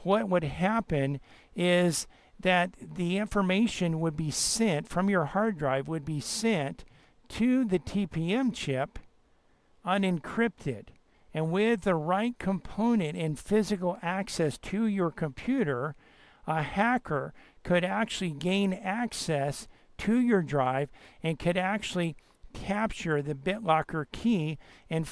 what would happen is that the information would be sent from your hard drive, would be sent to the TPM chip unencrypted. And with the right component and physical access to your computer, a hacker could actually gain access to your drive and could actually capture the BitLocker key, and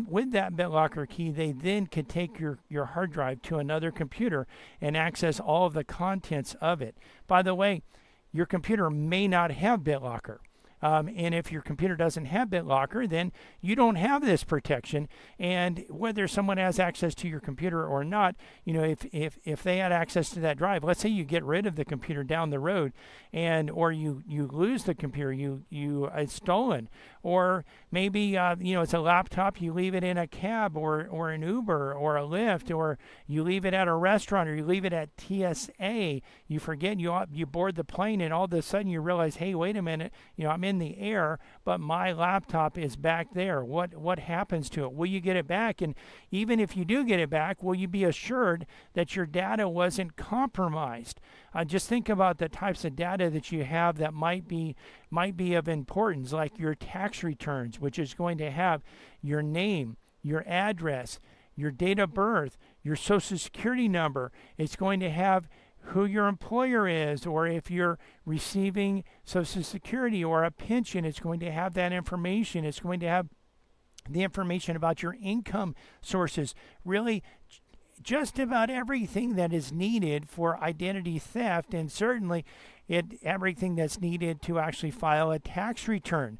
with that BitLocker key they then could take your hard drive to another computer and access all of the contents of it. By the way, your computer may not have BitLocker. And if your computer doesn't have BitLocker, then you don't have this protection. And whether someone has access to your computer or not, if they had access to that drive, let's say you get rid of the computer down the road, or you lose the computer, it's stolen, or maybe it's a laptop, you leave it in a cab or an Uber or a Lyft, or you leave it at a restaurant, or you leave it at TSA. You forget, you board the plane, and all of a sudden you realize, hey, wait a minute, I'm in the air, but my laptop is back there. What happens to it? Will you get it back? And even if you do get it back, will you be assured that your data wasn't compromised? Just think about the types of data that you have that might be of importance, like your tax returns, which is going to have your name, your address, your date of birth, your social security number. It's going to have who your employer is, or if you're receiving Social Security or a pension, it's going to have that information. It's going to have the information about your income sources. Really, just about everything that is needed for identity theft, and certainly everything that's needed to actually file a tax return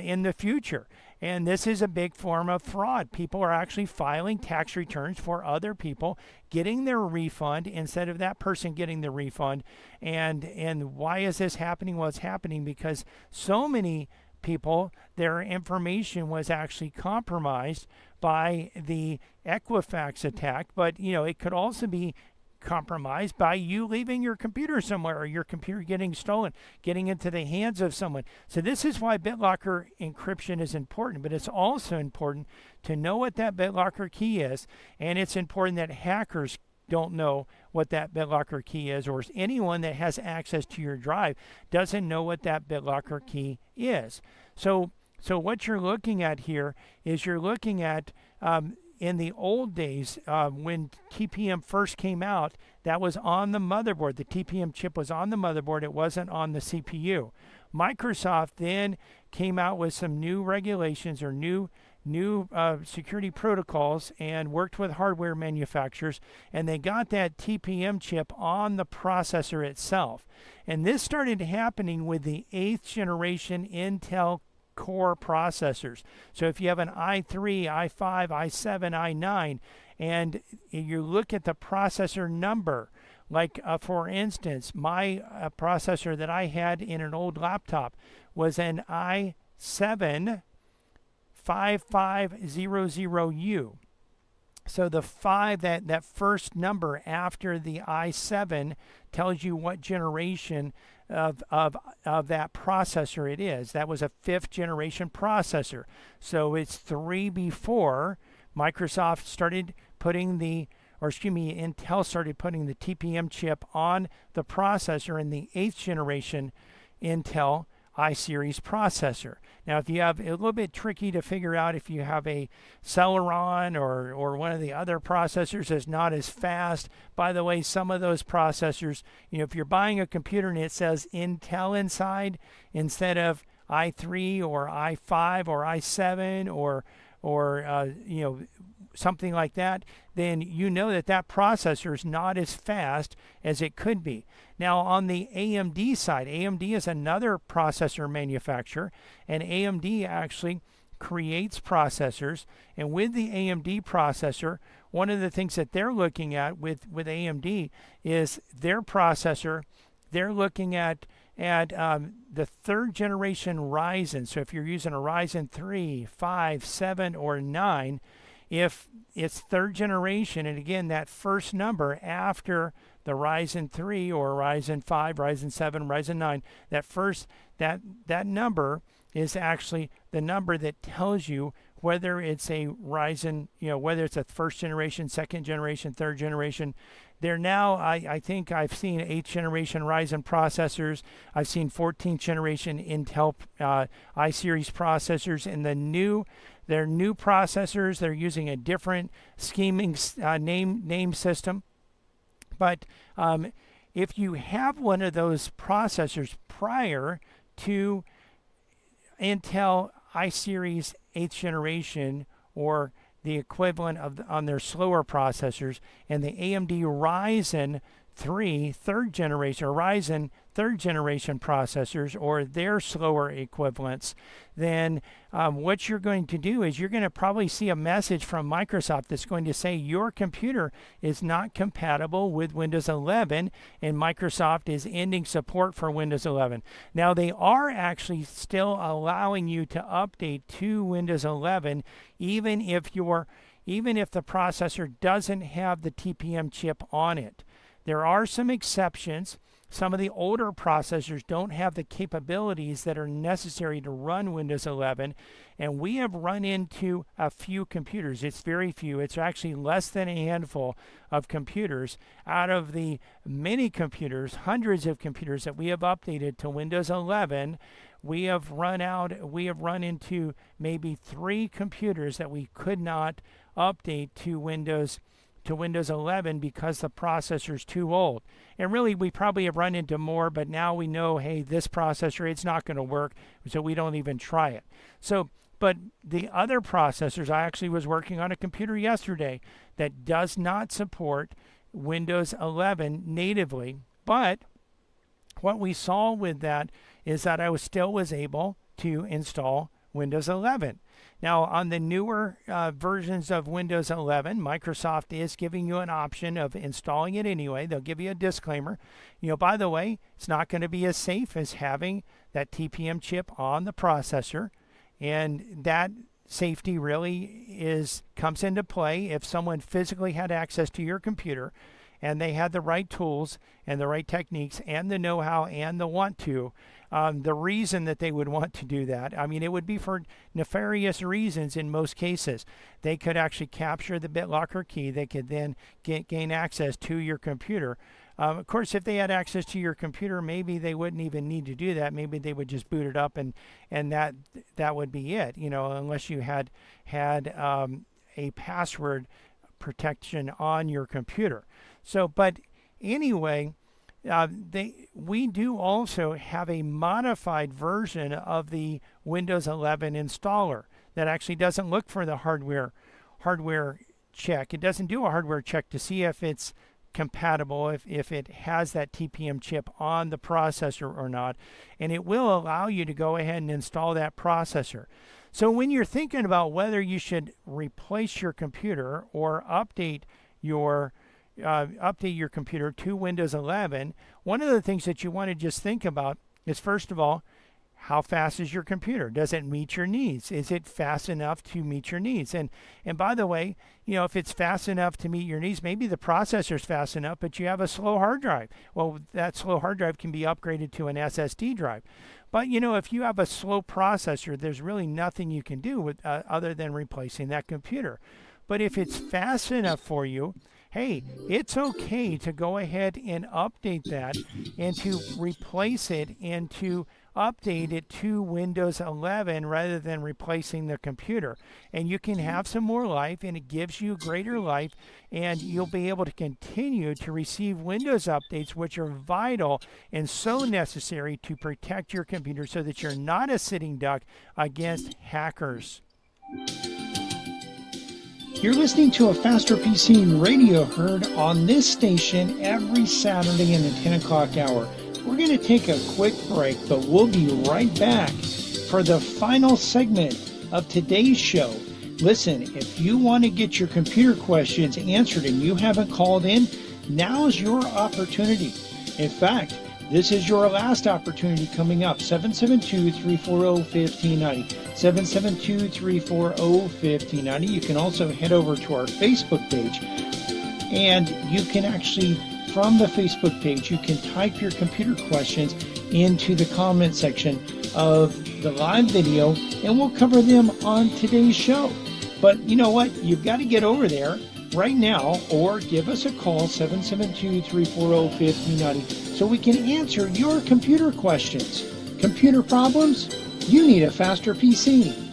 in the future. And this is a big form of fraud. People are actually filing tax returns for other people, getting their refund instead of that person getting the refund. And why is this happening? Well, it's happening because so many people, their information was actually compromised by the Equifax attack. But, it could also be compromised by you leaving your computer somewhere, or your computer getting stolen, getting into the hands of someone. So this is why BitLocker encryption is important, but it's also important to know what that BitLocker key is, and it's important that hackers don't know what that BitLocker key is, or anyone that has access to your drive doesn't know what that BitLocker key is. So what you're looking at here is you're looking at in the old days, when TPM first came out, that was on the motherboard. The TPM chip was on the motherboard. It wasn't on the CPU. Microsoft then came out with some new regulations or new security protocols and worked with hardware manufacturers, and they got that TPM chip on the processor itself. And this started happening with the 8th generation Intel Core processors. So if you have an i3, i5, i7, i9, and you look at the processor number, like for instance, my processor that I had in an old laptop was an i7 5500U. So the 5, that first number after the i7 tells you what generation of that processor it is. That was a 5th generation processor. So it's 3 before Microsoft started putting Intel started putting the TPM chip on the processor in the 8th generation Intel iSeries processor. Now, if you have a little bit tricky to figure out if you have a Celeron or one of the other processors that's not as fast. By the way, some of those processors, if you're buying a computer and it says Intel inside instead of i3 or i5 or i7 or something like that, then you know that processor is not as fast as it could be. Now, on the AMD side, AMD is another processor manufacturer, and AMD actually creates processors. And with the AMD processor, one of the things that they're looking at with AMD is their processor. They're looking at the 3rd generation Ryzen. So if you're using a Ryzen 3, 5, 7, or 9, if it's 3rd generation, and again, that first number after the Ryzen 3 or Ryzen 5, Ryzen 7, Ryzen 9, that number is actually the number that tells you whether it's a Ryzen, whether it's a first generation, second generation, third generation. They're now, I think I've seen 8th generation Ryzen processors. I've seen 14th generation Intel iSeries processors. And their new processors, they're using a different scheming name system. But if you have one of those processors prior to Intel iSeries 8th generation or the equivalent on their slower processors, and the AMD Ryzen 3 third generation or Ryzen third generation processors or their slower equivalents, then what you're going to do is you're going to probably see a message from Microsoft that's going to say your computer is not compatible with Windows 11 and Microsoft is ending support for Windows 11. Now they are actually still allowing you to update to Windows 11 even if the processor doesn't have the TPM chip on it. There are some exceptions. Some of the older processors don't have the capabilities that are necessary to run Windows 11, and we have run into a few computers. It's very few. It's actually less than a handful of computers out of the many computers, hundreds of computers that we have updated to Windows 11. We have run into maybe 3 computers that we could not update to Windows 11 because the processor's too old. And really, we probably have run into more, but now we know, hey, this processor, it's not going to work, so we don't even try it. So, but the other processors, I actually was working on a computer yesterday that does not support Windows 11 natively, but what we saw with that is that I still was able to install Windows 11. Now, on the newer versions of Windows 11, Microsoft is giving you an option of installing it anyway. They'll give you a disclaimer. By the way, it's not going to be as safe as having that TPM chip on the processor. And that safety really comes into play if someone physically had access to your computer and they had the right tools and the right techniques and the know-how and the want to. The reason that they would want to do that, it would be for nefarious reasons in most cases. They could actually capture the BitLocker key. They could then gain access to your computer. Of course, if they had access to your computer, maybe they wouldn't even need to do that. Maybe they would just boot it up and that would be it, unless you had a password protection on your computer. So, but anyway, we do also have a modified version of the Windows 11 installer that actually doesn't look for the hardware check. It doesn't do a hardware check to see if it's compatible, if it has that TPM chip on the processor or not, and it will allow you to go ahead and install that processor. So when you're thinking about whether you should replace your computer or update your computer to Windows 11, one of the things that you want to just think about is, first of all, how fast is your computer? Does it meet your needs? Is it fast enough to meet your needs? And by the way, if it's fast enough to meet your needs, maybe the processor's fast enough, but you have a slow hard drive. Well, that slow hard drive can be upgraded to an SSD drive. But, if you have a slow processor, there's really nothing you can do with other than replacing that computer. But if it's fast enough for you, hey, it's okay to go ahead and update that and to replace it and to update it to Windows 11 rather than replacing the computer. And you can have some more life, and it gives you greater life, and you'll be able to continue to receive Windows updates, which are vital and so necessary to protect your computer so that you're not a sitting duck against hackers. You're listening to a Faster PC radio heard on this station every Saturday in the 10 o'clock hour. We're going to take a quick break, but we'll be right back for the final segment of today's show. Listen, if you want to get your computer questions answered and you haven't called in, now's your opportunity. In fact, this is your last opportunity coming up, 772-340-1590, 772-340-1590. You can also head over to our Facebook page, and you can actually, from the Facebook page, you can type your computer questions into the comment section of the live video, and we'll cover them on today's show. But you know what? You've got to get over there right now or give us a call, 772-340-1590, so we can answer your computer questions. Computer problems? You need a faster PC.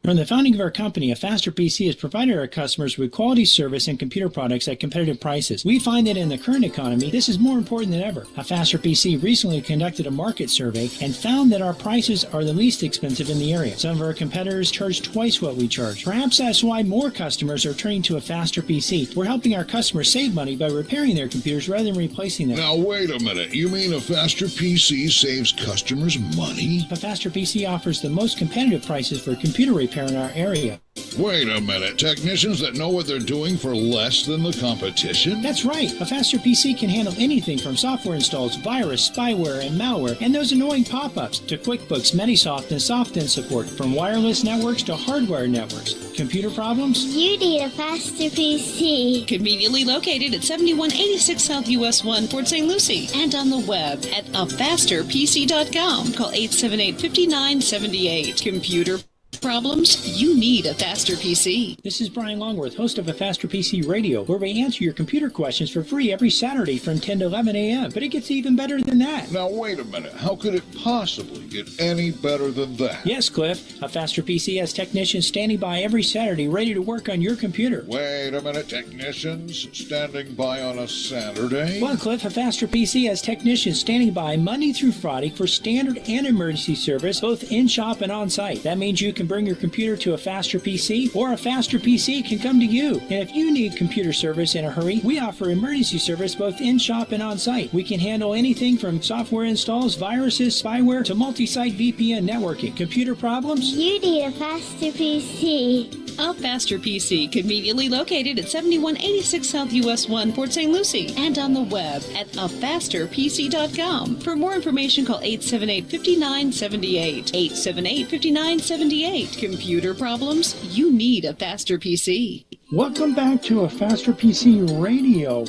From the founding of our company, A Faster PC has provided our customers with quality service and computer products at competitive prices. We find that in the current economy, this is more important than ever. A Faster PC recently conducted a market survey and found that our prices are the least expensive in the area. Some of our competitors charge twice what we charge. Perhaps that's why more customers are turning to A Faster PC. We're helping our customers save money by repairing their computers rather than replacing them. Now, wait a minute. You mean A Faster PC saves customers money? A Faster PC offers the most competitive prices for computer repair in our area. Wait a minute. Technicians that know what they're doing for less than the competition? That's right. A Faster PC can handle anything from software installs, virus, spyware, and malware, and those annoying pop-ups to QuickBooks, Metisoft, and SoftIn support, from wireless networks to hardware networks. Computer problems? You need a Faster PC. Conveniently located at 7186 South US 1, Port St. Lucie, and on the web at afasterpc.com. Call 878-5978. Computer problems? You need a Faster PC. This is Brian Longworth, host of A Faster PC Radio, where we answer your computer questions for free every Saturday from 10 to 11 a.m. But it gets even better than that. Now, wait a minute. How could it possibly get any better than that? Yes, Cliff. A Faster PC has technicians standing by every Saturday ready to work on your computer. Wait a minute. Technicians standing by on a Saturday? Well, Cliff, A Faster PC has technicians standing by Monday through Friday for standard and emergency service, both in-shop and on-site. That means you can bring your computer to A Faster PC, or A Faster PC can come to you. And if you need computer service in a hurry, we offer emergency service both in-shop and on-site. We can handle anything from software installs, viruses, spyware, to multi-site VPN networking. Computer problems? You need a Faster PC. A Faster PC, conveniently located at 7186 South US 1, Port St. Lucie, and on the web at afasterpc.com. For more information, call 878-5978. 878-5978. Computer problems? You need a Faster PC. Welcome back to A Faster PC Radio.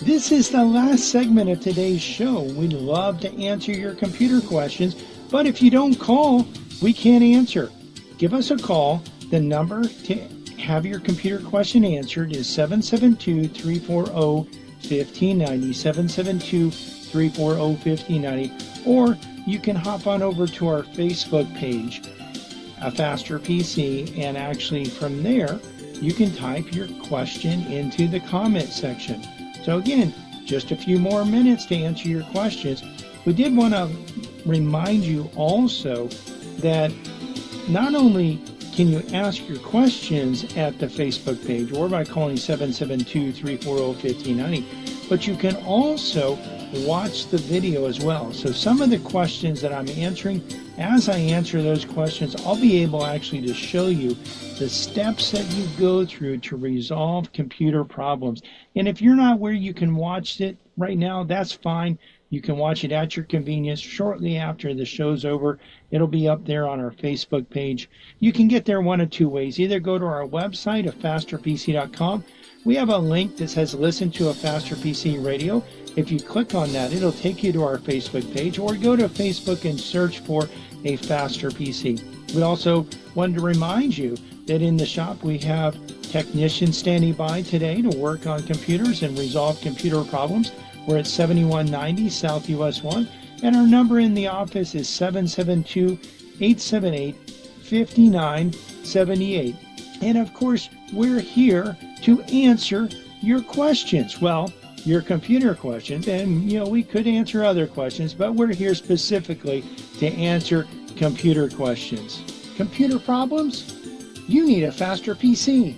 This is the last segment of today's show. We'd love to answer your computer questions, but if you don't call, we can't answer. Give us a call. The number to have your computer question answered is 772-340-1590, 772-340-1590, or you can hop on over to our Facebook page, A Faster PC, and actually from there, you can type your question into the comment section. So again, just a few more minutes to answer your questions. We did want to remind you also that not only can you ask your questions at the Facebook page or by calling 772-340-1590, but you can also watch the video as well. So some of the questions that I'm answering, as I answer those questions, I'll be able actually to show you the steps that you go through to resolve computer problems. And if you're not where you can watch it right now, that's fine. You can watch it at your convenience shortly after the show's over. It'll be up there on our Facebook page. You can get there one of two ways. Either go to our website, afasterpc.com. We have a link that says Listen to A Faster PC Radio. If you click on that, it'll take you to our Facebook page, or go to Facebook and search for A Faster PC. We also wanted to remind you that in the shop we have technicians standing by today to work on computers and resolve computer problems. We're at 7190 South US 1, and our number in the office is 772-878-5978. And of course, we're here to answer your questions. Well, your computer questions, and we could answer other questions, but we're here specifically to answer computer questions. Computer problems? You need a faster PC.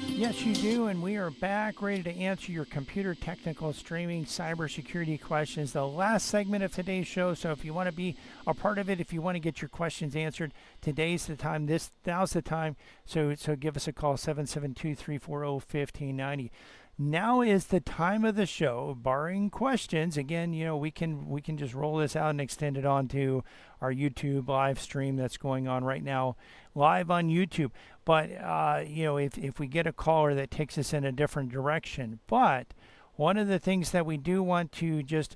Yes, you do, and we are back ready to answer your computer technical streaming cybersecurity questions. The last segment of today's show, so if you want to be a part of it, if you want to get your questions answered, today's the time, now's the time, so give us a call, 772-340-1590. Now is the time of the show, barring questions. Again, we can just roll this out and extend it on to our YouTube live stream that's going on right now, live on YouTube. But if we get a caller that takes us in a different direction. But one of the things that we do want to just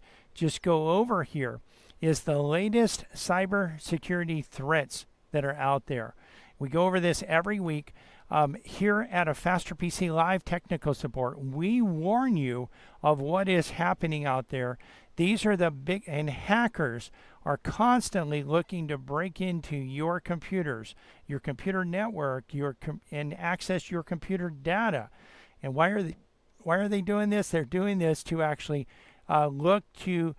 go over here is the latest cybersecurity threats that are out there. We go over this every week. Here at a Faster PC Live Technical Support, we warn you of what is happening out there. These are the big, and hackers are constantly looking to break into your computers, your computer network, and access your computer data. And why are they doing this? They're doing this to actually look to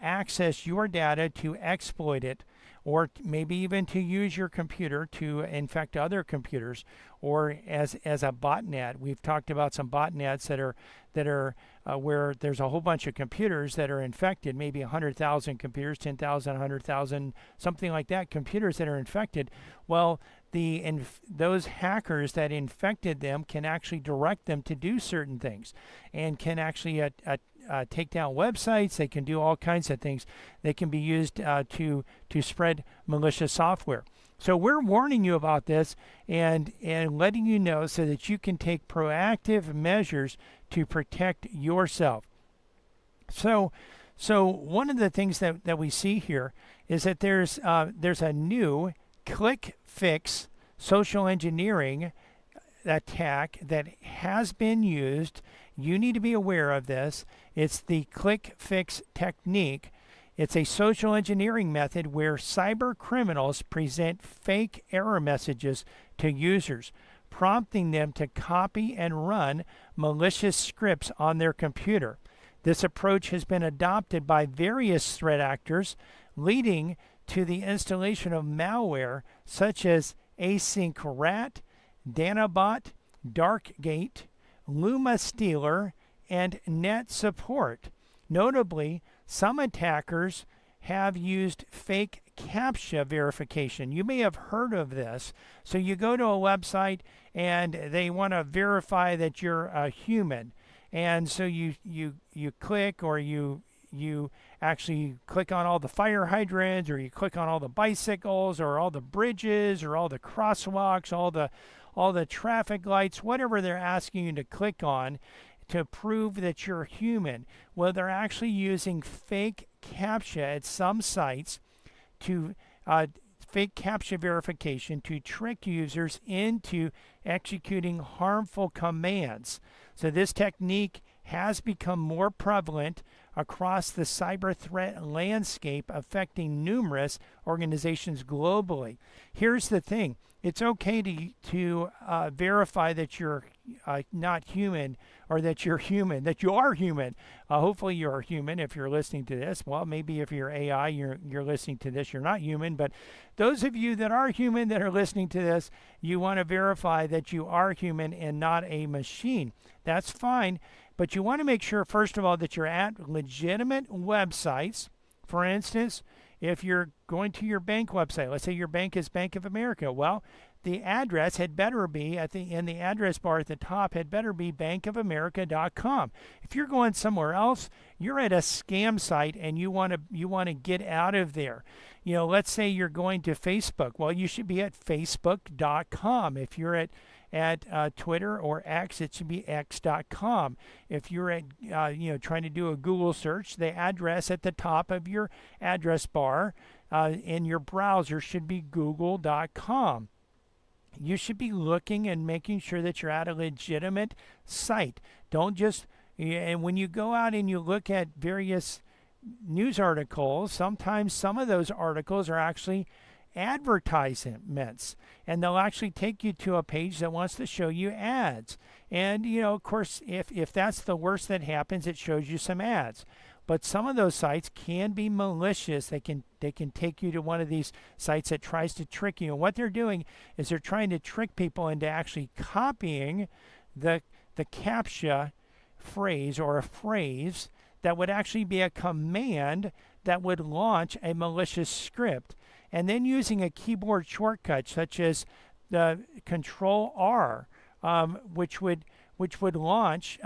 access your data, to exploit it, or maybe even to use your computer to infect other computers, or as a botnet. We've talked about some botnets that are where there's a whole bunch of computers that are infected, maybe 100,000 computers, 10,000, 100,000, something like that, computers that are infected. Well, those hackers that infected them can actually direct them to do certain things, and can actually take down websites. They can do all kinds of things. They can be used to spread malicious software. So we're warning you about this and letting you know so that you can take proactive measures to protect yourself. So one of the things that we see here is that there's a new ClickFix social engineering attack that has been used. You need to be aware of this. It's the ClickFix technique. It's a social engineering method where cyber criminals present fake error messages to users, prompting them to copy and run malicious scripts on their computer. This approach has been adopted by various threat actors, leading to the installation of malware such as AsyncRat, Danabot, Darkgate, LumaStealer, and NetSupport. Notably, some attackers have used fake CAPTCHA verification. You may have heard of this. So you go to a website and they want to verify that you're a human. And so you click, or you actually click on all the fire hydrants, or you click on all the bicycles, or all the bridges, or all the crosswalks, all the traffic lights, whatever they're asking you to click on to prove that you're human. Well, they're actually using fake CAPTCHA at some sites to fake CAPTCHA verification to trick users into executing harmful commands. So this technique has become more prevalent across the cyber threat landscape, affecting numerous organizations globally. Here's the thing. It's okay to verify that you're not human, or that you're human, that you are human. Hopefully you're human if you're listening to this. Well, maybe if you're AI, you're listening to this, you're not human. But those of you that are human that are listening to this, you want to verify that you are human and not a machine. That's fine. But you want to make sure, first of all, that you're at legitimate websites. For instance, if you're going to your bank website, let's say your bank is Bank of America, well, the address had better be in the address bar at the top had better be bankofamerica.com. If you're going somewhere else, you're at a scam site and you want to get out of there. Let's say you're going to Facebook. Well, you should be at facebook.com. If you're at Twitter or X, it should be x.com. If you're at trying to do a Google search, the address at the top of your address bar in your browser should be google.com. You should be looking and making sure that you're at a legitimate site. Don't just, and when you go out and you look at various news articles, sometimes some of those articles are actually advertisements, and they'll actually take you to a page that wants to show you ads. And of course, if that's the worst that happens, it shows you some ads. But some of those sites can be malicious. They can take you to one of these sites that tries to trick you. And what they're doing is they're trying to trick people into actually copying the CAPTCHA phrase, or a phrase that would actually be a command that would launch a malicious script. And then using a keyboard shortcut such as the Control R, which would launch,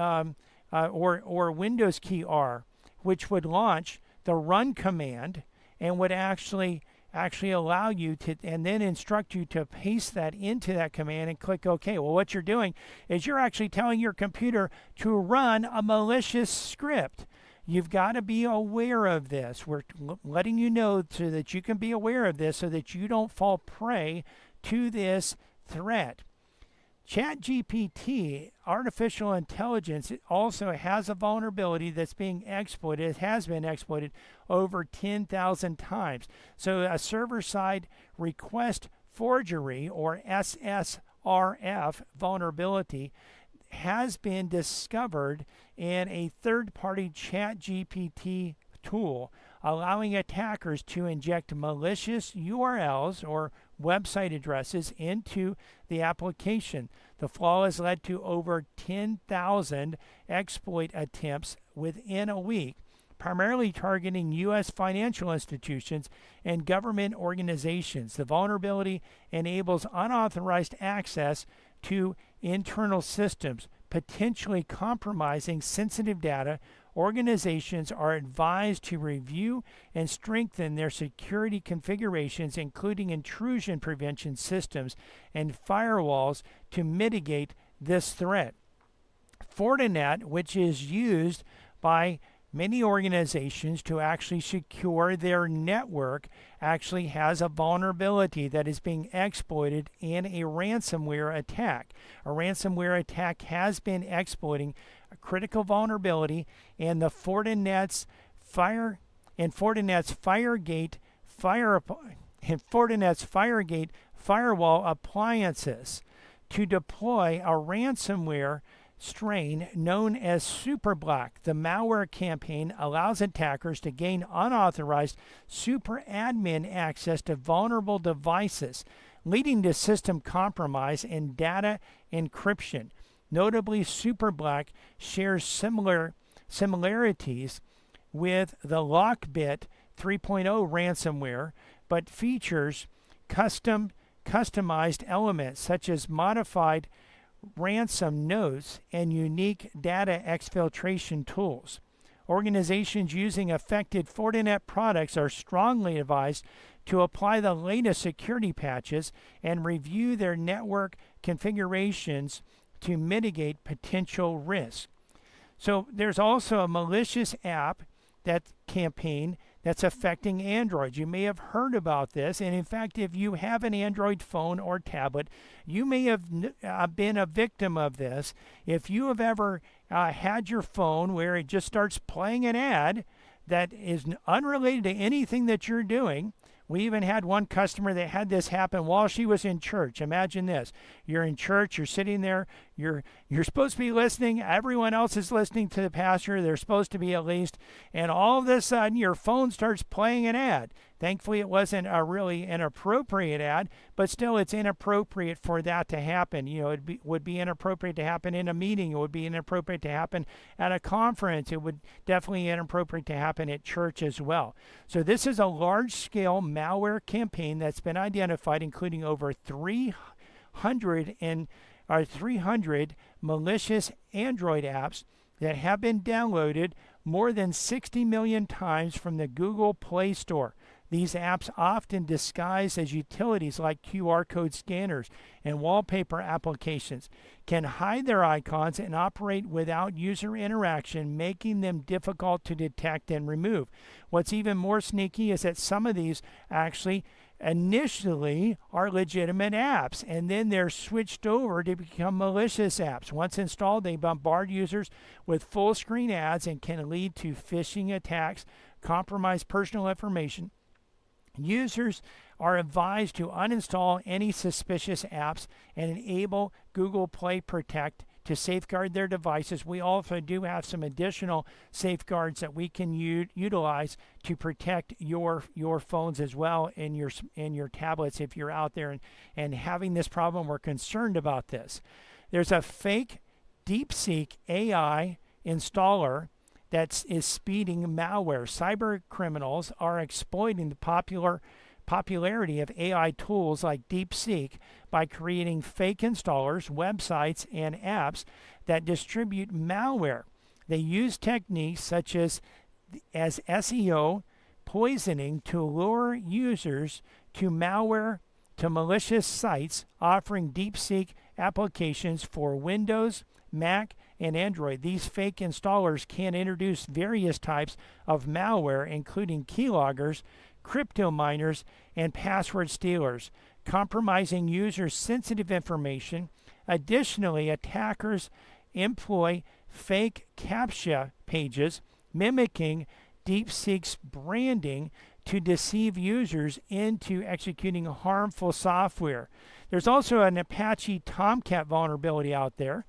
or Windows key R, which would launch the run command, and would actually allow you to, and then instruct you to paste that into that command and click OK. Well, what you're doing is you're actually telling your computer to run a malicious script. You've got to be aware of this. We're letting you know so that you can be aware of this so that you don't fall prey to this threat. ChatGPT, artificial intelligence, it also has a vulnerability that's being exploited. It has been exploited over 10,000 times. So a server-side request forgery, or SSRF vulnerability, has been discovered in a third-party ChatGPT tool, allowing attackers to inject malicious URLs or website addresses into the application. The flaw has led to over 10,000 exploit attempts within a week, primarily targeting U.S. financial institutions and government organizations. The vulnerability enables unauthorized access to internal systems, potentially compromising sensitive data. Organizations are advised to review and strengthen their security configurations, including intrusion prevention systems and firewalls, to mitigate this threat. Fortinet, which is used by many organizations to actually secure their network, actually has a vulnerability that is being exploited in a ransomware attack. A ransomware attack has been exploiting a critical vulnerability in the Fortinet's FireGate firewall appliances to deploy a ransomware strain known as SuperBlack. The malware campaign allows attackers to gain unauthorized superadmin access to vulnerable devices, leading to system compromise and data encryption. Notably, SuperBlack shares similarities with the Lockbit 3.0 ransomware, but features customized elements such as modified ransom notes and unique data exfiltration tools. Organizations using affected Fortinet products are strongly advised to apply the latest security patches and review their network configurations to mitigate potential risks. So there's also a malicious app campaign that's affecting Android. You may have heard about this, and in fact, if you have an Android phone or tablet, you may have been a victim of this. If you have ever had your phone where it just starts playing an ad that is unrelated to anything that you're doing. We even had one customer that had this happen while she was in church. Imagine this. You're in church, you're sitting there, you're supposed to be listening, everyone else is listening to the pastor, they're supposed to be at least, and all of a sudden your phone starts playing an ad. Thankfully, it wasn't a really inappropriate ad, but still it's inappropriate for that to happen. You know, would be inappropriate to happen in a meeting. It would be inappropriate to happen at a conference. It would definitely be inappropriate to happen at church as well. So this is a large-scale malware campaign that's been identified, including over 300 malicious Android apps that have been downloaded more than 60 million times from the Google Play Store. These apps, often disguised as utilities like QR code scanners and wallpaper applications, can hide their icons and operate without user interaction, making them difficult to detect and remove. What's even more sneaky is that some of these actually initially are legitimate apps, and then they're switched over to become malicious apps. Once installed, they bombard users with full screen ads and can lead to phishing attacks, compromise personal information. Users are advised to uninstall any suspicious apps and enable Google Play Protect to safeguard their devices. We also do have some additional safeguards that we can utilize to protect your phones as well, and your tablets if you're out there and having this problem. We're concerned about this. There's a fake DeepSeek AI installer that is speeding malware. Cyber criminals are exploiting the popularity of AI tools like DeepSeek by creating fake installers, websites, and apps that distribute malware. They use techniques such as SEO poisoning to lure users to malicious sites, offering DeepSeek applications for Windows, Mac, and Android. These fake installers can introduce various types of malware, including keyloggers, crypto miners, and password stealers, compromising users' sensitive information. Additionally, attackers employ fake CAPTCHA pages mimicking DeepSeek's branding to deceive users into executing harmful software. There's also an Apache Tomcat vulnerability out there,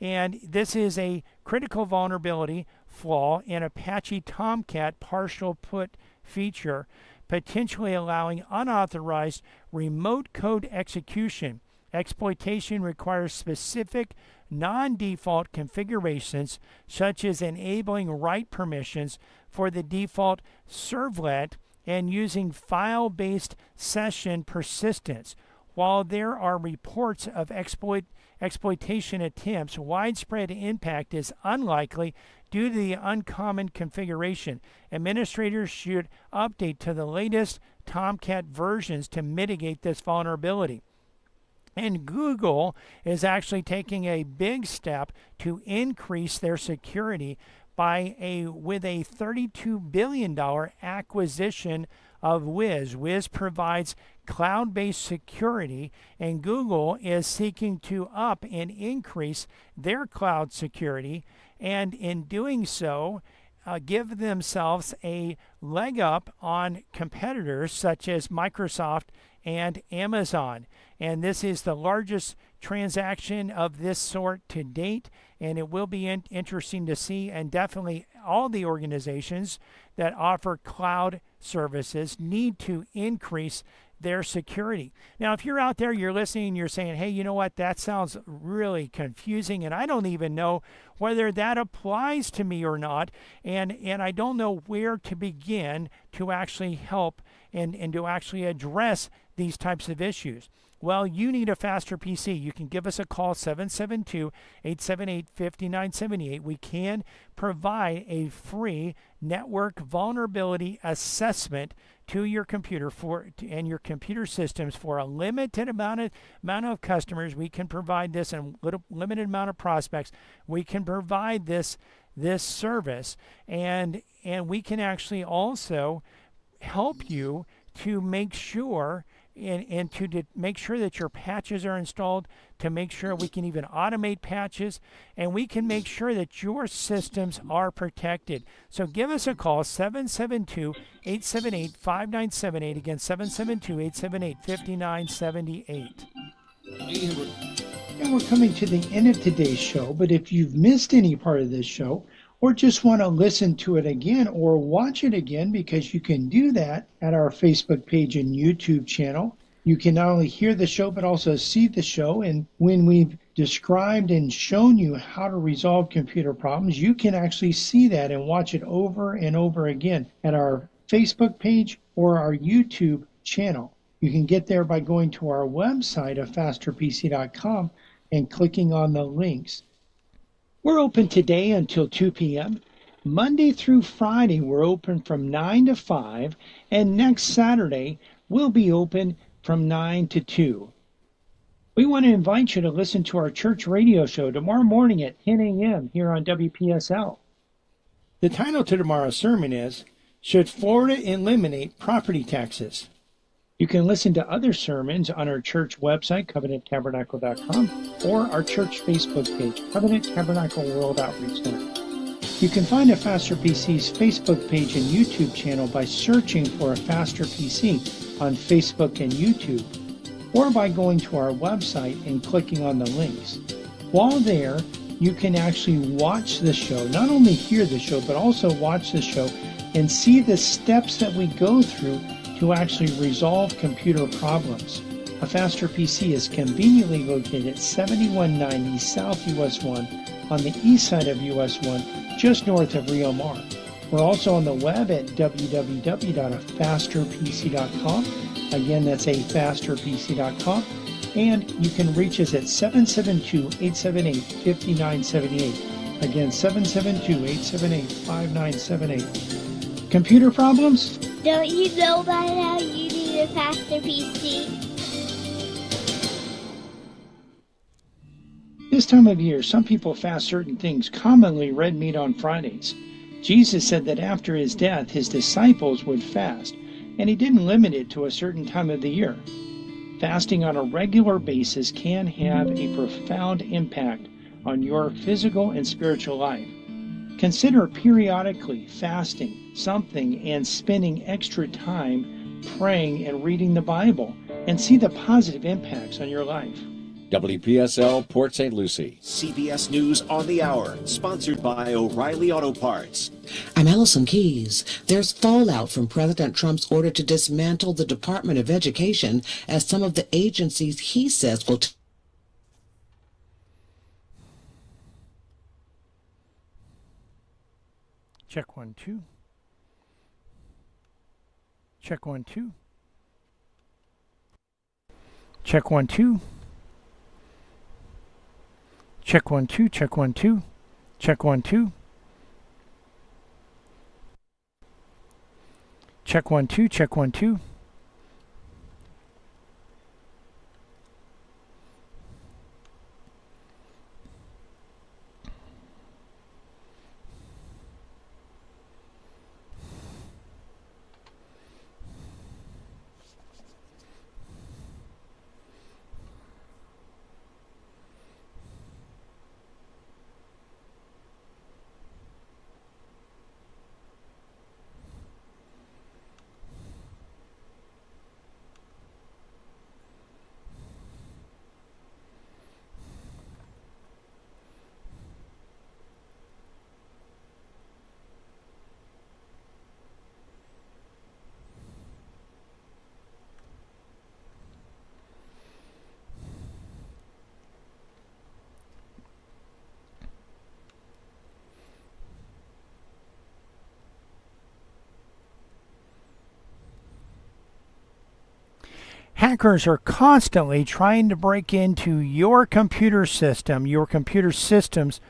and this is a critical vulnerability flaw in Apache Tomcat partial put feature, potentially allowing unauthorized remote code execution. Exploitation requires specific non-default configurations, such as enabling write permissions for the default servlet and using file-based session persistence. While there are reports of exploitation attempts, widespread impact is unlikely due to the uncommon configuration. Administrators should update to the latest Tomcat versions to mitigate this vulnerability. And Google is actually taking a big step to increase their security with a $32 billion acquisition of Wiz. Wiz provides cloud-based security, and Google is seeking to up and increase their cloud security, and in doing so, give themselves a leg up on competitors such as Microsoft and Amazon. And this is the largest transaction of this sort to date, and it will be interesting to see. And definitely all the organizations that offer cloud services need to increase their security. Now, if you're out there, you're listening, and you're saying, hey, you know what, that sounds really confusing, and I don't even know whether that applies to me or not, and I don't know where to begin to actually help and to actually address these types of issues. Well, you need a faster PC. You can give us a call, 772-878-5978. We can provide a free network vulnerability assessment to your computer and your computer systems for a limited amount of customers. We can provide this, and limited amount of prospects. We can provide this service, and we can actually also help you to make sure and to make sure that your patches are installed, to make sure we can even automate patches, and we can make sure that your systems are protected. So give us a call, 772-878-5978. Again, 772-878-5978. And we're coming to the end of today's show, but if you've missed any part of this show, or just want to listen to it again or watch it again, because you can do that at our Facebook page and YouTube channel. You can not only hear the show, but also see the show. And when we've described and shown you how to resolve computer problems, you can actually see that and watch it over and over again at our Facebook page or our YouTube channel. You can get there by going to our website of fasterpc.com and clicking on the links. We're open today until 2 p.m. Monday through Friday, we're open from 9 to 5, and next Saturday, we'll be open from 9 to 2. We want to invite you to listen to our church radio show tomorrow morning at 10 a.m. here on WPSL. The title to tomorrow's sermon is, Should Florida Eliminate Property Taxes? You can listen to other sermons on our church website, covenanttabernacle.com, or our church Facebook page, Covenant Tabernacle World Outreach Center. You can find a Faster PC's Facebook page and YouTube channel by searching for a Faster PC on Facebook and YouTube, or by going to our website and clicking on the links. While there, you can actually watch the show, not only hear the show, but also watch the show and see the steps that we go through to actually resolve computer problems. A Faster PC is conveniently located at 7190 South US 1 on the east side of US 1, just north of Rio Mar. We're also on the web at www.afasterpc.com. Again, that's afasterpc.com. And you can reach us at 772-878-5978. Again, 772-878-5978. Computer problems? Don't you know by now you need a faster PC? This time of year, some people fast certain things, commonly red meat on Fridays. Jesus said that after his death, his disciples would fast, and he didn't limit it to a certain time of the year. Fasting on a regular basis can have a profound impact on your physical and spiritual life. Consider periodically fasting something and spending extra time praying and reading the Bible, and see the positive impacts on your life. WPSL Port St. Lucie. CBS News on the Hour, sponsored by O'Reilly Auto Parts. I'm Allison Keys. There's fallout from President Trump's order to dismantle the Department of Education, as some of the agencies he says will Check 1 2. Check 1 2. Check 1 2. Check 1 2. Check 1 2. Check 1 2. Check 1 2. Check 1 2. Hackers are constantly trying to break into your computer system, your computer systems